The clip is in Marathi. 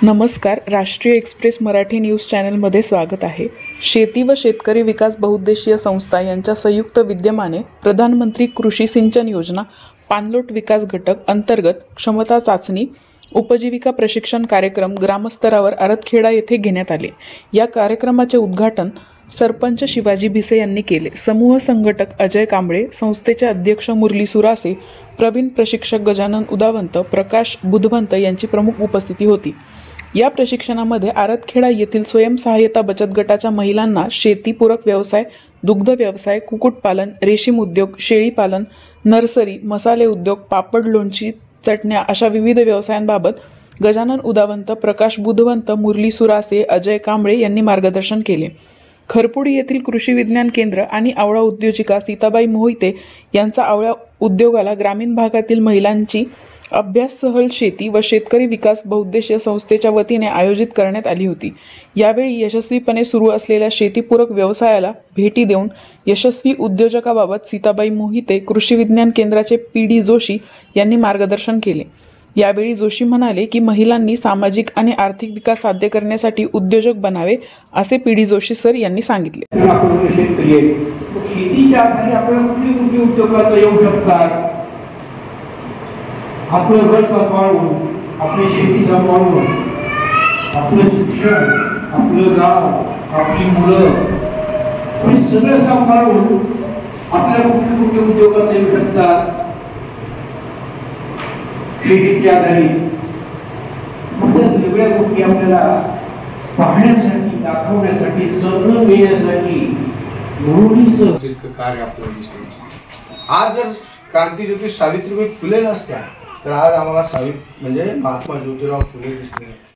नमस्कार. राष्ट्रीय एक्सप्रेस मराठी न्यूज चॅनलमध्ये स्वागत आहे. शेती व शेतकरी विकास बहुउद्देशीय संस्था यांच्या संयुक्त विद्यमाने प्रधानमंत्री कृषी सिंचन योजना पाणलोट विकास घटक अंतर्गत क्षमता चाचणी उपजीविका प्रशिक्षण कार्यक्रम ग्रामस्तरावर आरतखेडा येथे घेण्यात आले. या कार्यक्रमाचे उद्घाटन सरपंच शिवाजी भिसे यांनी केले. समूह संघटक अजय कांबळे, संस्थेचे अध्यक्ष मुरली सुरासे, प्रवीण प्रशिक्षक गजानन उदावंत, प्रकाश बुधवंत यांची प्रमुख उपस्थिती होती. या प्रशिक्षणामध्ये आरतखेडा येथील स्वयंसहाय्यता बचत गटाच्या महिलांना शेतीपूरक व्यवसाय, दुग्ध व्यवसाय, कुक्कुटपालन, रेशीम उद्योग, शेळीपालन, नर्सरी, मसाले उद्योग, पापड, लोणची, चटण्या अशा विविध व्यवसायांबाबत गजानन उदावंत, प्रकाश बुधवंत, मुरली सुरासे, अजय कांबळे यांनी मार्गदर्शन केले. खरपुडी येथील कृषी विज्ञान केंद्र आणि आवळा उद्योजिका सीताबाई मोहिते यांचा आवळा उद्योगाला ग्रामीण भागातील महिलांची अभ्यास सहल शेती व शेतकरी विकास बहुउद्देशीय संस्थेच्या वतीने आयोजित करण्यात आली होती. यावेळी यशस्वीपणे सुरू असलेल्या शेतीपूरक व्यवसायाला भेटी देऊन यशस्वी उद्योजकाबाबत सीताबाई मोहिते, कृषी विज्ञान केंद्राचे PD जोशी यांनी मार्गदर्शन केले. यावेळी जोशी म्हणाले की महिलांनी सामाजिक आणि आर्थिक विकास साध्य करण्यासाठी उद्योजक बनावे असे PD जोशी सर यांनी सांगितले. शेतीच्या आधारे आपल्याला कुठली कुठली उद्योग करता येऊ शकतात. आपलं घर सांभाळून, आपली शेती सांभाळून, आपलं शिक्षण, आपलं गाव, आपली मुलं हे सगळं सांभाळून आपल्याला कुठले कुठले उद्योग करता येऊ शकतात शेतीच्या आधारे. वेगवेगळ्या गोष्टी आपल्याला पाहण्यासाठी, दाखवण्यासाठी, समजून घेण्यासाठी कार्य आपल्याला दिसते. आज जर क्रांतीज्योती सावित्रीबाई फुले नसत्या तर आज आम्हाला म्हणजे महात्मा ज्योतिराव फुले दिसले.